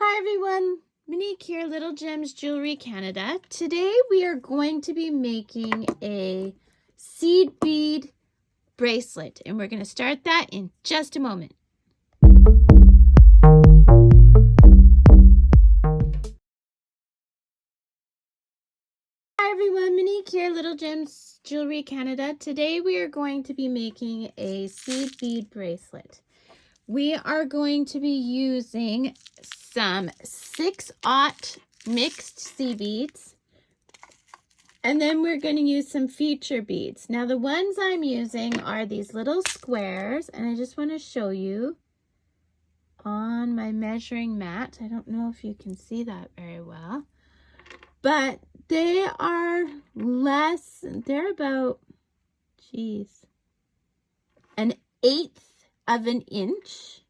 Hi everyone, Monique here, Little Gems Jewelry Canada. Today we are going to be making a seed bead bracelet, and we're going to start that in just a moment. Hi everyone, Monique here, Little Gems Jewelry Canada. Today we are going to be making a seed bead bracelet. We are going to be using some 6/0 mixed seed beads. And then we're going to use some feature beads. Now the ones I'm using are these little squares, and I just want to show you on my measuring mat. I don't know if you can see that very well, but they are less, they're about, an 1/8 of an inch.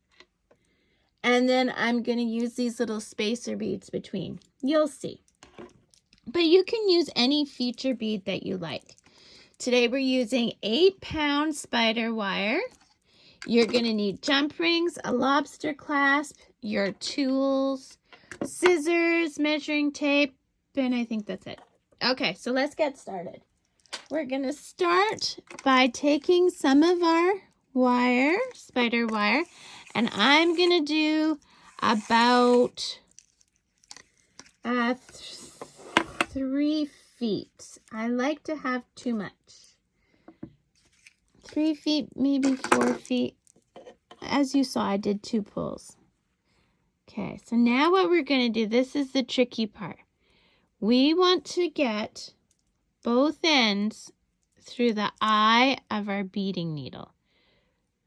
And then I'm going to use these little spacer beads between. You'll see. But you can use any feature bead that you like. Today we're using 8-pound spider wire. You're going to need jump rings, a lobster clasp, your tools, scissors, measuring tape, and I think that's it. Okay, so let's get started. We're going to start by taking some of our wire, spider wire, and I'm going to do about 3 feet. I like to have too much. 3 feet, maybe 4 feet. As you saw, I did 2 pulls. Okay, so now what we're going to do, this is the tricky part. We want to get both ends through the eye of our beading needle.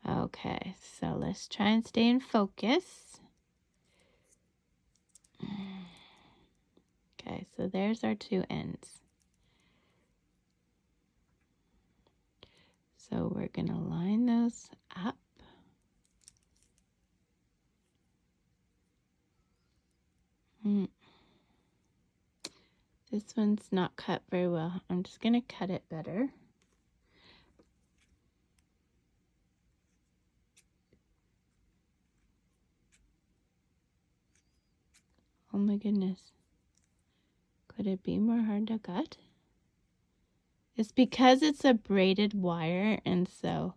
Okay, so let's try and stay in focus. Okay, so there's our 2 ends. So we're going to line those up. This one's not cut very well. I'm just going to cut it better. Oh my goodness. Could it be more hard to cut? It's because it's a braided wire, and so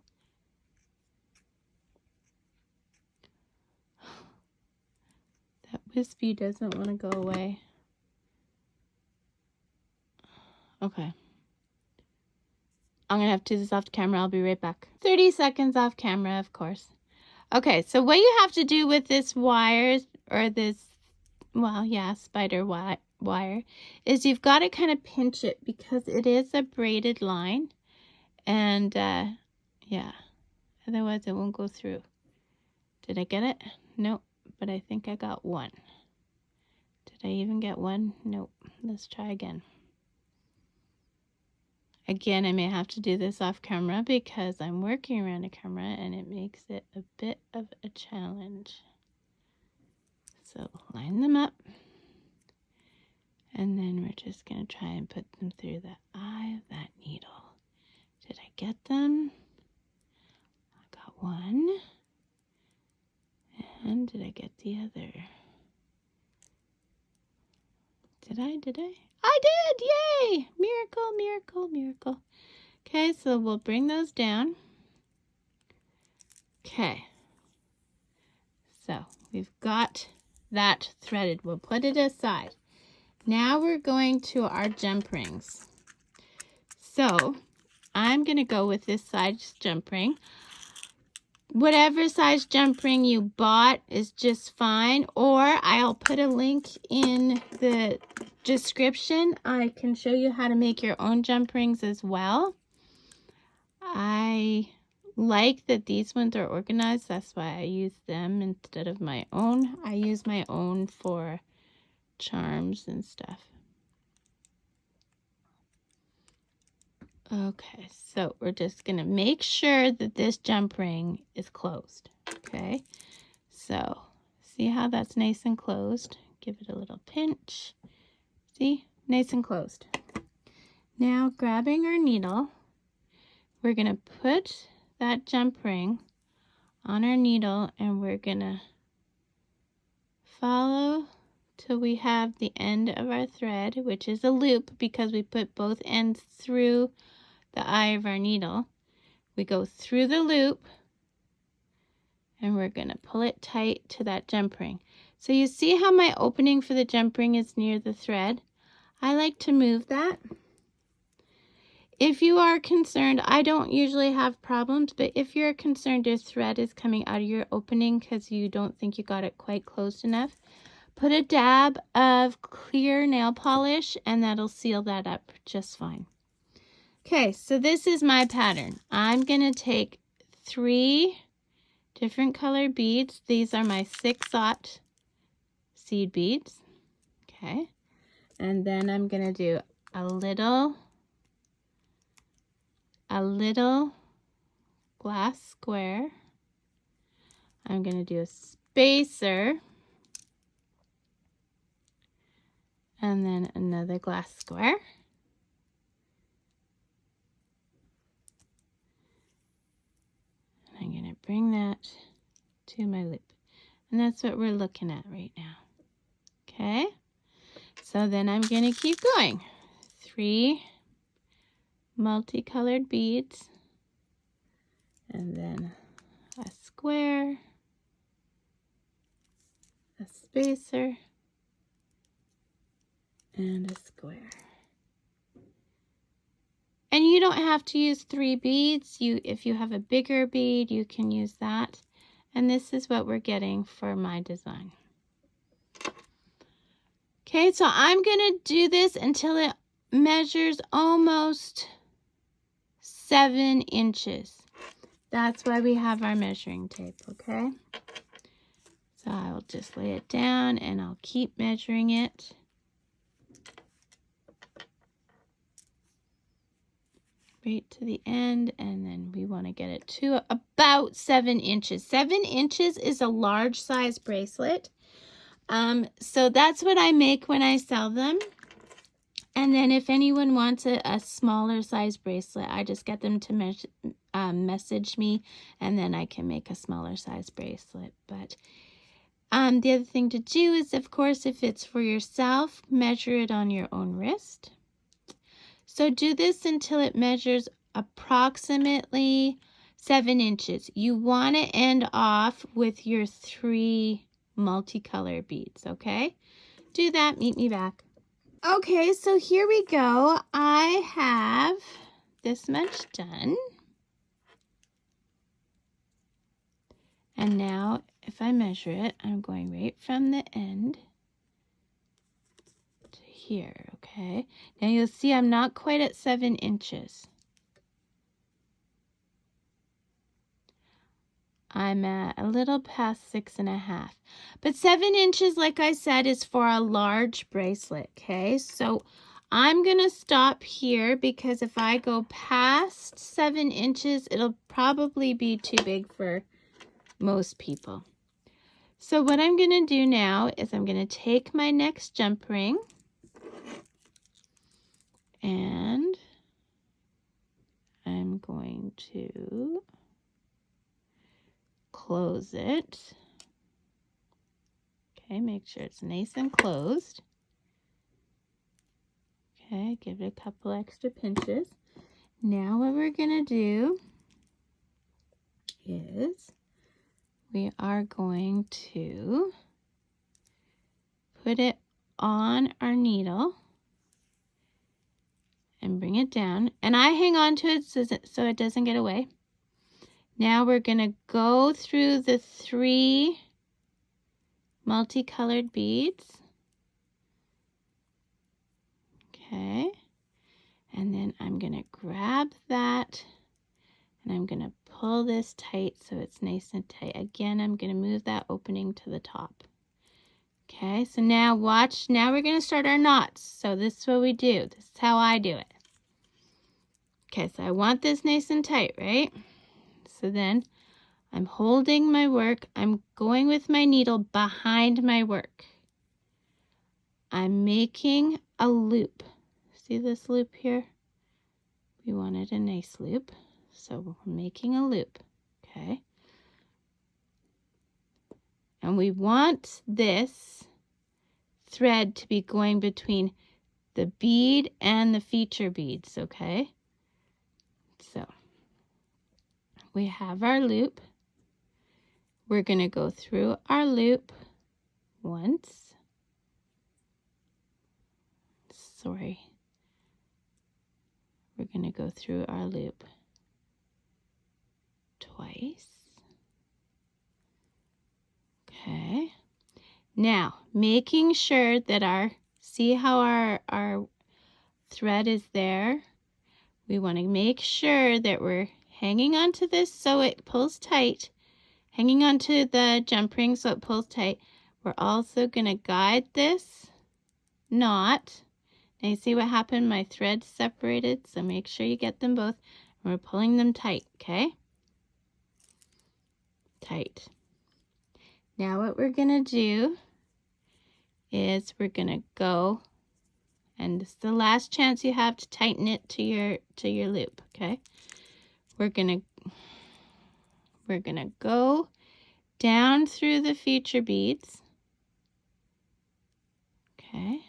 that wispy doesn't want to go away. Okay. I'm going to have to do this off camera. I'll be right back. 30 seconds off camera, of course. Okay, so what you have to do with this wire, or this, well, yeah, spider wire, is you've got to kind of pinch it because it is a braided line. And, yeah, otherwise it won't go through. Did I get it? Nope, but I think I got one. Did I even get one? Nope. Let's try again. Again, I may have to do this off camera because I'm working around a camera and it makes it a bit of a challenge. So line them up. And then we're just going to try and put them through the eye of that needle. Did I get them? I got one. And did I get the other? Did I? I did! Yay! Miracle, miracle, miracle. Okay, so we'll bring those down. Okay. So we've got that threaded. We'll put it aside. Now we're going to our jump rings. So I'm going to go with this size jump ring. Whatever size jump ring you bought is just fine, or I'll put a link in the description. I can show you how to make your own jump rings as well. I like that these ones are organized. That's why I use them instead of my own. I use my own for charms and stuff. Okay, so we're just going to make sure that this jump ring is closed. Okay, so see how that's nice and closed? Give it a little pinch. See, nice and closed. Now grabbing our needle, we're going to put that jump ring on our needle and we're going to follow till we have the end of our thread, which is a loop because we put both ends through the eye of our needle. We go through the loop and we're going to pull it tight to that jump ring. So you see how my opening for the jump ring is near the thread? I like to move that. If you are concerned, I don't usually have problems, but if you're concerned your thread is coming out of your opening because you don't think you got it quite closed enough, put a dab of clear nail polish and that'll seal that up just fine. Okay, so this is my pattern. I'm going to take 3 different colored beads. These are my 6/0 seed beads. Okay, and then I'm going to do a little glass square. I'm going to do a spacer and then another glass square. I'm going to bring that to my loop. And that's what we're looking at right now. Okay, so then I'm going to keep going. 3 multicolored beads and then a square, a spacer, and a square. And you don't have to use 3 beads. If you have a bigger bead, you can use that. And this is what we're getting for my design. Okay, so I'm going to do this until it measures almost 7 inches. That's why we have our measuring tape, okay? So I'll just lay it down and I'll keep measuring it. Right to the end, and then we want to get it to about 7 inches. 7 inches is a large size bracelet. So that's what I make when I sell them. And then if anyone wants a smaller size bracelet, I just get them to message me, and then I can make a smaller size bracelet. But the other thing to do is, of course, if it's for yourself, measure it on your own wrist. So do this until it measures approximately 7 inches. You want to end off with your 3 multicolor beads, okay? Do that, meet me back. Okay, so here we go. I have this much done. And now if I measure it, I'm going right from the end to here, okay? Now you'll see I'm not quite at 7 inches. I'm at a little past 6.5. But 7 inches, like I said, is for a large bracelet, okay? So I'm going to stop here because if I go past 7 inches, it'll probably be too big for most people. So what I'm going to do now is I'm going to take my next jump ring and I'm going to close it. Okay, make sure it's nice and closed. Okay, give it a couple extra pinches. Now what we're going to do is we are going to put it on our needle and bring it down. And I hang on to it so it doesn't get away. Now we're going to go through the 3 multicolored beads. Okay. And then I'm going to grab that and I'm going to pull this tight so it's nice and tight. Again, I'm going to move that opening to the top. Okay, so now watch. Now we're going to start our knots. So this is what we do. This is how I do it. Okay, so I want this nice and tight, right? So then I'm holding my work. I'm going with my needle behind my work. I'm making a loop. See this loop here? We wanted a nice loop. So we're making a loop, okay? And we want this thread to be going between the bead and the feature beads, okay? So we have our loop. We're going to go through our loop once. Sorry. We're going to go through our loop twice. Okay. Now, making sure that see how our thread is there? We want to make sure that we're hanging onto this so it pulls tight, hanging onto the jump ring so it pulls tight. We're also going to guide this knot. Now you see what happened? My threads separated, so make sure you get them both. And we're pulling them tight, okay? Tight. Now what we're going to do is we're going to go, and this is the last chance you have to tighten it to your loop, okay? We're going to go down through the feature beads. Okay.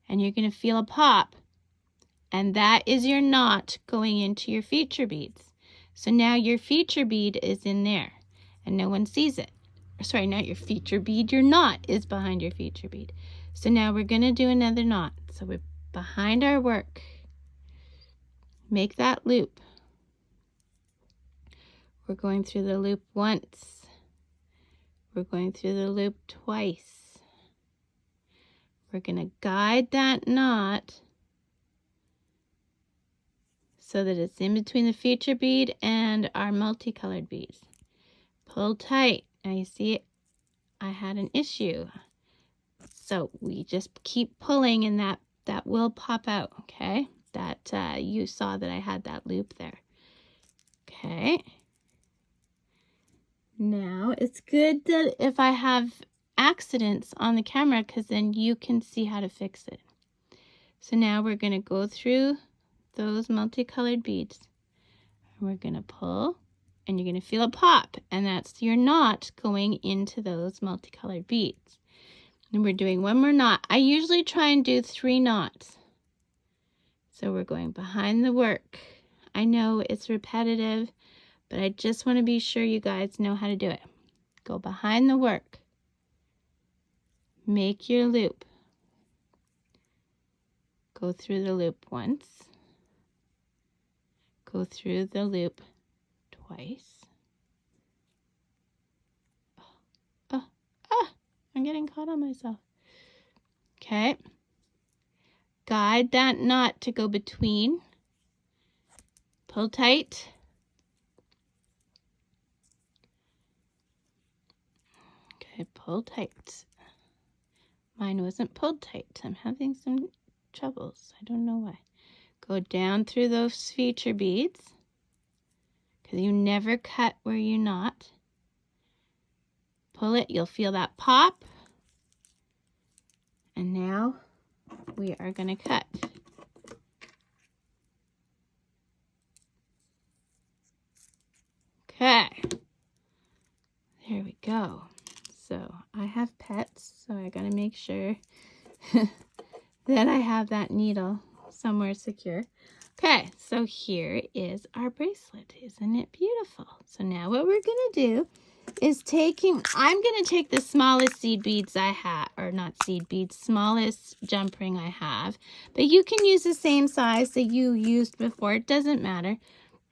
And you're going to feel a pop. And that is your knot going into your feature beads. So now your feature bead is in there and no one sees it. Sorry, not your feature bead, your knot is behind your feature bead. So now we're going to do another knot. So we're behind our work. Make that loop. We're going through the loop once. We're going through the loop twice. We're going to guide that knot so that it's in between the feature bead and our multicolored beads. Pull tight. Now you see, I had an issue. So we just keep pulling and that will pop out, okay? That you saw that I had that loop there. Okay. Now it's good that if I have accidents on the camera, because then you can see how to fix it. So now we're going to go through those multicolored beads. And we're going to pull, and you're going to feel a pop, and that's your knot going into those multicolored beads. And we're doing one more knot. I usually try and do 3 knots. So we're going behind the work. I know it's repetitive, but I just want to be sure you guys know how to do it. Go behind the work. Make your loop. Go through the loop once. Go through the loop twice. I'm getting caught on myself. Okay. Guide that knot to go between. Pull tight. Okay, pull tight. Mine wasn't pulled tight. I'm having some troubles. I don't know why. Go down through those feature beads, because you never cut where you knot. Pull it, you'll feel that pop. And now we are going to cut. Okay. There we go. So I have pets, so I got to make sure that I have that needle somewhere secure. Okay, so here is our bracelet. Isn't it beautiful? So now what we're going to do is I'm going to take the smallest seed beads I have, or not seed beads, smallest jump ring I have. But you can use the same size that you used before. It doesn't matter.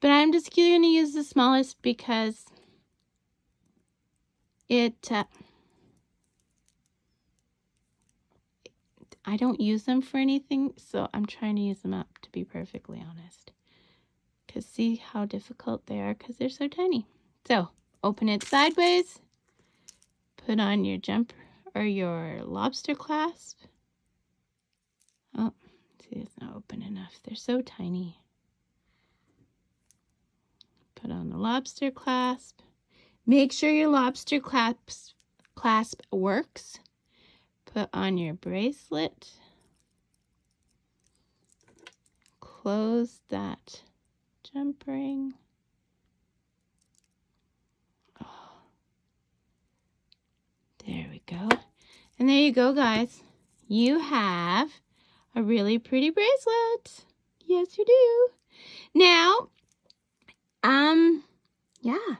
But I'm just going to use the smallest because I don't use them for anything, so I'm trying to use them up, to be perfectly honest. Because see how difficult they are because they're so tiny. So open it sideways, put on your your lobster clasp. Oh, see, it's not open enough. They're so tiny. Put on the lobster clasp. Make sure your lobster clasp works. Put on your bracelet. Close that jump ring. you go, guys. You have a really pretty bracelet. Yes, you do. Now, yeah,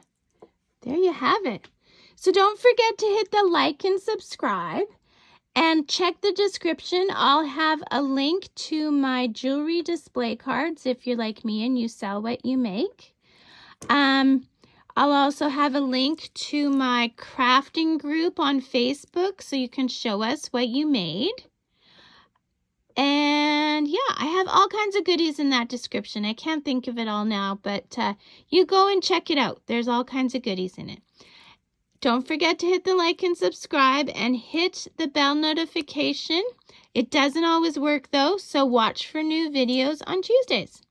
there you have it. So don't forget to hit the like and subscribe. And check the description. I'll have a link to my jewelry display cards if you're like me and you sell what you make. I'll also have a link to my crafting group on Facebook so you can show us what you made. And yeah, I have all kinds of goodies in that description. I can't think of it all now, but you go and check it out. There's all kinds of goodies in it. Don't forget to hit the like and subscribe and hit the bell notification. It doesn't always work though, so watch for new videos on Tuesdays.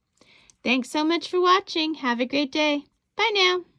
Thanks so much for watching. Have a great day. Bye now.